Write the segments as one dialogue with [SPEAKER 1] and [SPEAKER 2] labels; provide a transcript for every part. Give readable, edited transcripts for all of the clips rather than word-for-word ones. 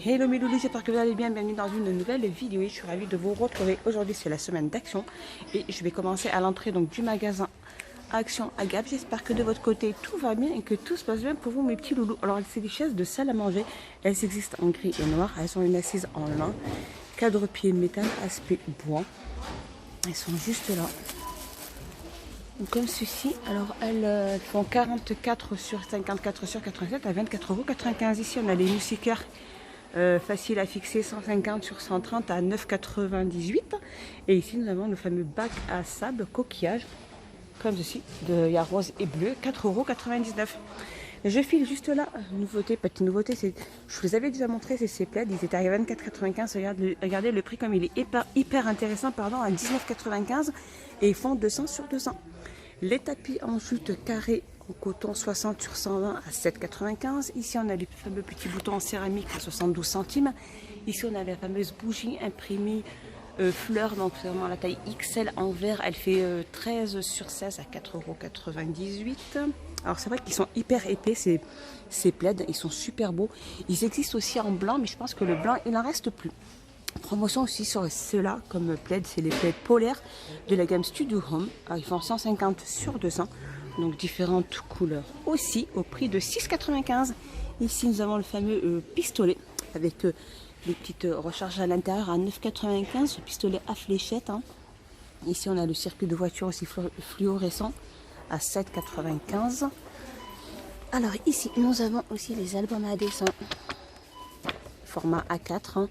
[SPEAKER 1] Hello mes loulous, j'espère que vous allez bien, bienvenue dans une nouvelle vidéo. Je suis ravie de vous retrouver. Aujourd'hui c'est la semaine d'Action et je vais commencer à l'entrée donc du magasin Action à Gap. J'espère que de votre côté tout va bien et que tout se passe bien pour vous mes petits loulous. Alors c'est des chaises de salle à manger, elles existent en gris et noir, elles ont une assise en lin, cadre-pied métal, aspect bois. Elles sont juste là. Comme ceci, alors elles font 44 sur 54 sur 87 à 24,95 €. Ici on a les moustiquaires facile à fixer, 150 sur 130 à 9,98 €. Et ici nous avons le fameux bac à sable coquillage, comme ceci, il y a rose et bleu, 4,99 €. Je file juste là, nouveauté, petite nouveauté, je vous les avais déjà montré, c'est ces plaids, ils étaient à 24,95 €. Regardez le prix comme il est hyper intéressant, pardon, à 19,95 € et ils font 200 sur 200. Les tapis en jute carré en coton 60 sur 120 à 7,95 €. Ici on a les fameux petits boutons en céramique à 72 centimes. Ici on a la fameuse bougie imprimée fleur, donc vraiment la taille XL en verre, elle fait 13 sur 16 à 4,98 €. Alors c'est vrai qu'ils sont hyper épais ces plaids, ils sont super beaux. Ils existent aussi en blanc, mais je pense que le blanc il n'en reste plus. Promotion aussi sur ceux-là comme plaid, c'est les plaids polaires de la gamme Studio Home. Alors, ils font 150 sur 200, donc différentes couleurs aussi au prix de 6,95 €. Ici nous avons le fameux pistolet avec les petites recharges à l'intérieur à 9,95 €, le pistolet à fléchette. Ici on a le circuit de voiture aussi fluorescent à 7,95 €. Alors ici nous avons aussi les albums à dessin format A4.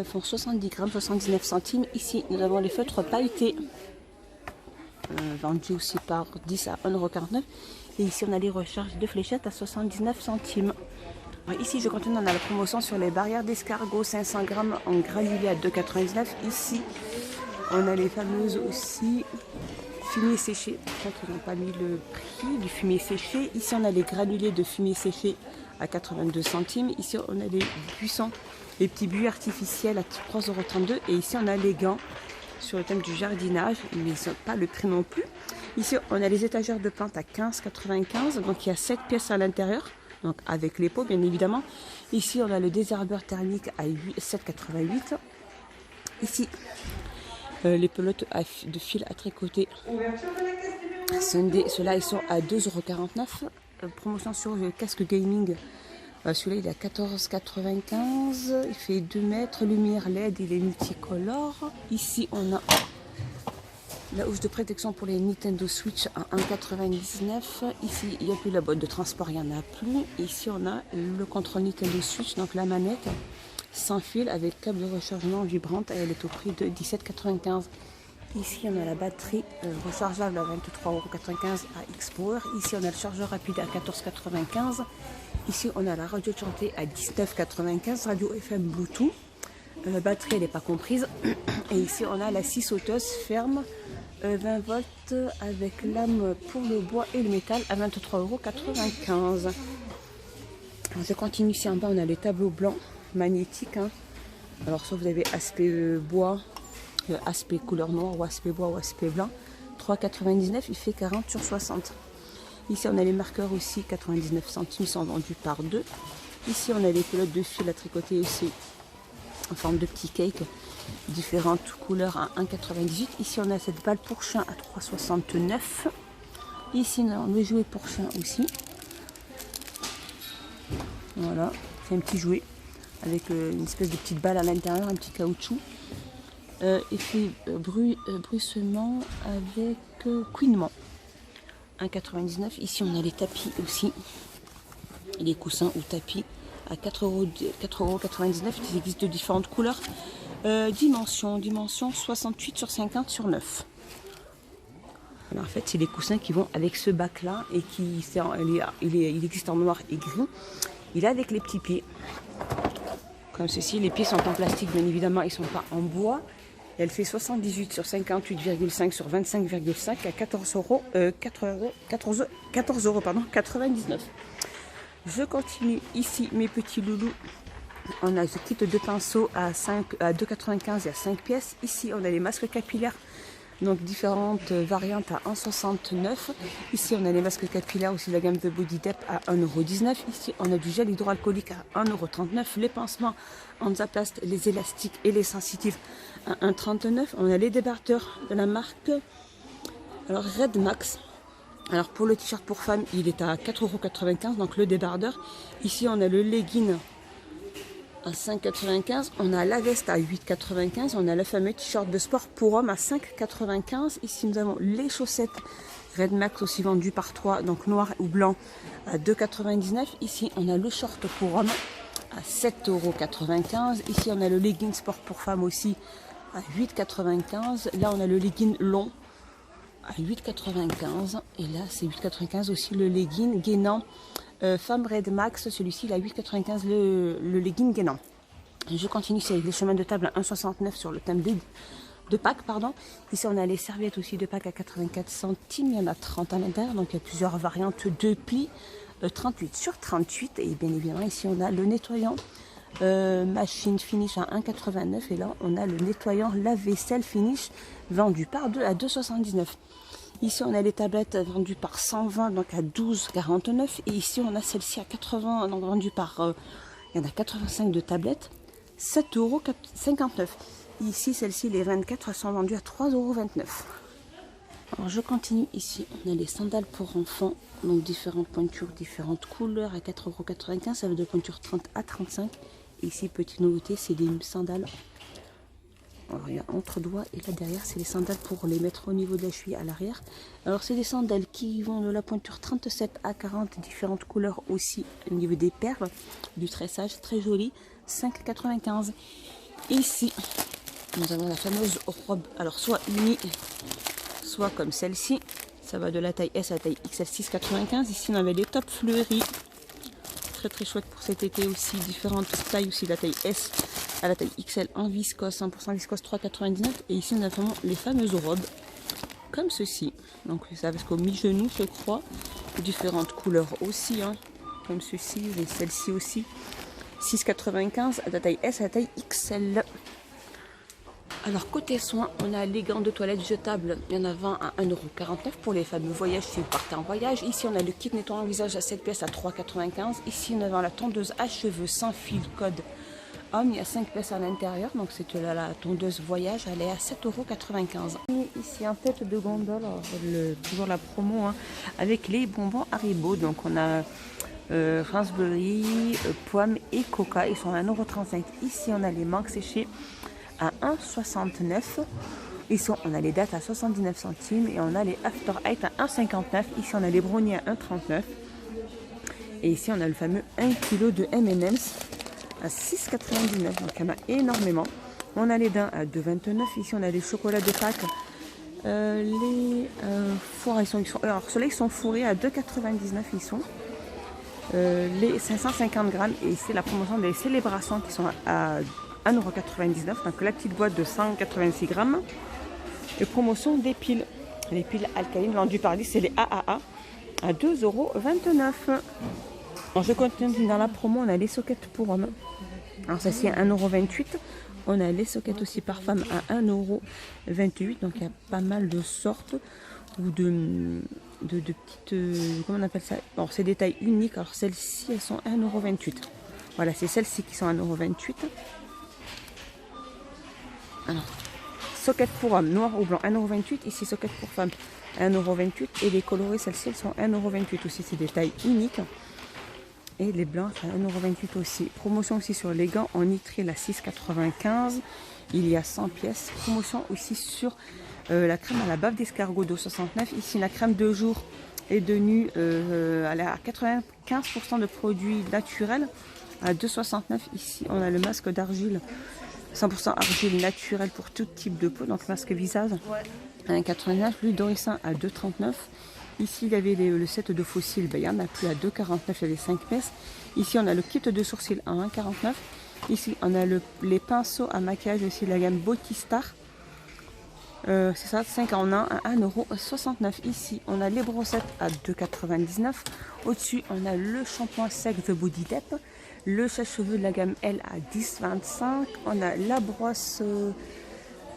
[SPEAKER 1] Font 70 grammes, 79 centimes. Ici, nous avons les feutres pailletés, vendus aussi par 10 à 1,49 €. Et ici, on a les recharges de fléchettes à 79 centimes. Alors, ici, je continue dans la promotion sur les barrières d'escargot, 500 grammes en granulé à 2,99 €. Ici, on a les fameuses aussi fumier séché. Par contre, ils n'ont pas mis le prix du fumier séché. Ici, on a les granulés de fumier séché à 82 centimes. Ici, on a les buissons, les petits buis artificiels à 3,32 €. Et ici, on a les gants sur le thème du jardinage, mais ils n'ont pas le prix non plus. Ici, on a les étagères de plantes à 15,95 €. Donc, il y a 7 pièces à l'intérieur, donc avec les pots, bien évidemment. Ici, on a le désherbeur thermique à 7,88 €. Ici, les pelotes de fil à tricoter Sunday, ceux-là, ils sont à 2,49 €. Promotion sur le casque gaming. Celui-là il est à 14,95 €, il fait 2 mètres, lumière LED, il est multicolore. Ici on a la housse de protection pour les Nintendo Switch à 1,99 €. Ici il n'y a plus la boîte de transport, il n'y en a plus. Ici on a le contrôle Nintendo Switch, donc la manette sans fil avec câble de rechargement vibrante, elle est au prix de 17,95 €. Ici on a la batterie rechargeable à 23,95 € à X-Power. Ici on a le chargeur rapide à 14,95 €. Ici, on a la radio chantée à 19,95 €, radio FM Bluetooth. La batterie, elle n'est pas comprise. Et ici, on a la scie sauteuse ferme, 20 volts avec lame pour le bois et le métal à 23,95 €. Je continue ici en bas, on a le tableau blanc magnétique. Alors, soit vous avez aspect bois, aspect couleur noire, ou aspect bois, ou aspect blanc. 3,99 €, il fait 40 sur 60. Ici, on a les marqueurs aussi, 99 centimes, sont vendus par 2. Ici, on a les pelotes de fil à tricoter aussi, en forme de petit cake, différentes couleurs à 1,98 €. Ici, on a cette balle pour chien à 3,69 €. Ici, on a le jouet pour chien aussi. Voilà, c'est un petit jouet avec une espèce de petite balle à l'intérieur, un petit caoutchouc. Effet bruissement avec couinement. 1,99 €. Ici on a les tapis aussi, les coussins ou tapis à 4,99 €. Ils existent de différentes couleurs. Dimension 68 sur 50 sur 9. Alors en fait c'est les coussins qui vont avec ce bac là et il existe en noir et gris. Il est avec les petits pieds comme ceci. Les pieds sont en plastique bien évidemment, ils ne sont pas en bois. Elle fait 78 sur 58,5 sur 25,5 à 14,99 €. Je continue ici mes petits loulous. On a ce kit de pinceaux à 2,95 € et à 5 pièces. Ici on a les masques capillaires Donc différentes variantes à 1,69 €. Ici on a les masques capillaires aussi de la gamme The Body Dep à 1,19 €. Ici on a du gel hydroalcoolique à 1,39 €. Les pansements Hansaplast, les élastiques et les sensitifs à 1,39 €. On a les débardeurs de la marque alors Red Max. Alors pour le t-shirt pour femme il est à 4,95 €, donc le débardeur. Ici on a le legging à 5,95 €, on a la veste à 8,95 €, on a le fameux t-shirt de sport pour homme à 5,95 €. Ici nous avons les chaussettes Red Max aussi vendues par 3, donc noir ou blanc à 2,99 €. Ici on a le short pour homme à 7,95 €. Ici on a le legging sport pour femme aussi à 8,95 €. Là on a le legging long à 8,95 €. Et là c'est 8,95 € aussi le legging gainant femme Red Max, celui-ci il a 8,95 € le legging gainant. Je continue avec les chemins de table à 1,69 € sur le thème de Pâques, pardon. Ici on a les serviettes aussi de Pâques à 84 centimes, il y en a 30 à l'intérieur, donc il y a plusieurs variantes de plis, 38 sur 38. Et bien évidemment ici on a le nettoyant machine finish à 1,89 € et là on a le nettoyant lave-vaisselle finish vendu par 2 à 2,79 €. Ici on a les tablettes vendues par 120, donc à 12,49 €. Et ici on a celle-ci à 80, donc vendue par il y en a 85 de tablettes, 7,59 €. Ici celle-ci les 24 sont vendues à 3,29 €. Alors je continue, ici on a les sandales pour enfants, donc différentes pointures, différentes couleurs à 4,95 €, ça veut de pointure 30 à 35. Et ici petite nouveauté, c'est des sandales. Alors il y a entre doigts et là derrière c'est les sandales pour les mettre au niveau de la cheville à l'arrière. Alors c'est des sandales qui vont de la pointure 37 à 40, différentes couleurs aussi au niveau des perles, du tressage très joli, 5,95 €. Ici nous avons la fameuse robe, alors soit unie, soit comme celle-ci, ça va de la taille S à la taille XL, 6,95 €. Ici on avait les tops fleuris, très chouette pour cet été aussi, différentes tailles aussi, de la taille S à la taille XL en viscose, 100% viscose, 3,99 €. Et ici on a vraiment les fameuses robes comme ceci, donc ça va jusqu'au mi-genou je crois, différentes couleurs aussi, hein, comme ceci et celle-ci aussi, 6,95 € à la taille S à la taille XL. Alors côté soins, on a les gants de toilette jetables, il y en a 20 à 1,49 € pour les fameux voyages si vous partez en voyage. Ici on a le kit nettoyant visage à 7 pièces à 3,95 €. Ici on a la tondeuse à cheveux sans fil code homme, il y a 5 pièces à l'intérieur, donc c'est la tondeuse voyage, elle est à 7,95 €. Ici en tête de gondole, toujours la promo, hein, avec les bonbons Haribo, donc on a raspberry, pomme et coca, ils sont à 1,35 €. Ici on a les mangues séchées à 1,69 €. On a les dates à 79 centimes et on a les After Eight à 1,59 €. Ici on a les brownies à 1,39 €. Et ici on a le fameux 1 kg de M&M's à 6,99 €. Donc il y en a énormément. On a les daims à 2,29 €. Ici on a les chocolats de Pâques. Les fours, alors ceux-là ils sont fourrés à 2,99 €. Ils sont les 550 grammes. Et ici la promotion des célébrations qui sont à 1,99 €, donc la petite boîte de 186 grammes. Et promotion des piles. Les piles alcalines vendues par 10, c'est les AAA à 2,29 €. Alors je continue dans la promo, on a les sockets pour hommes. Alors ça c'est à 1,28 €. On a les sockets aussi par femme à 1,28 €. Donc il y a pas mal de sortes ou de petites, comment on appelle ça. Alors c'est des tailles uniques. Alors celles-ci elles sont à 1,28 €. Voilà, c'est celles-ci qui sont à 1,28 €. Alors, socket pour homme, noir ou blanc, 1,28 €. Ici, socket pour femme, 1,28 €. Et les colorés, celles-ci, elles sont 1,28 € aussi. C'est des tailles uniques. Et les blancs, c'est 1,28 € aussi. Promotion aussi sur les gants en nitril à 6,95 €. Il y a 100 pièces. Promotion aussi sur la crème à la bave d'escargot de 69. Ici, la crème de jour et de nuit, elle est à 95% de produits naturels à 2,69 €. Ici, on a le masque d'argile. 100% argile naturelle pour tout type de peau, donc masque visage à 1,89 €, l'huile d'oricin à 2,39 €. Ici il y avait le set de fossiles, ben, il n'y en a plus à 2,49 €, il y avait 5 pièces. Ici on a le kit de sourcils à 1,49 €. Ici on a les pinceaux à maquillage aussi de la gamme Body Star. C'est ça, 5 en 1 à 1,69 €. Ici on a les brossettes à 2,99 €. Au-dessus on a le shampoing sec The Body Dep. Le sèche-cheveux de la gamme L à 10,25 €. On a la brosse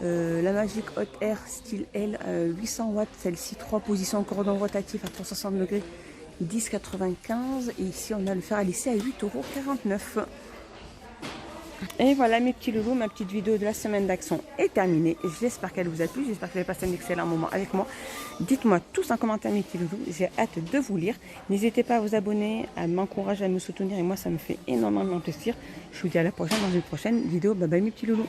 [SPEAKER 1] La Magic Hot Air style L, 800 watts, celle-ci 3 positions cordon rotatif à 360 degrés, 10,95. Et ici on a le fer à lisser à 8,49 €. Et voilà mes petits loulous, ma petite vidéo de la semaine d'action est terminée. J'espère qu'elle vous a plu, j'espère que vous avez passé un excellent moment avec moi. Dites-moi tous en commentaire mes petits loulous, j'ai hâte de vous lire. N'hésitez pas à vous abonner, à m'encourager, à me soutenir et moi ça me fait énormément plaisir. Je vous dis à la prochaine dans une prochaine vidéo. Bye bye mes petits loulous.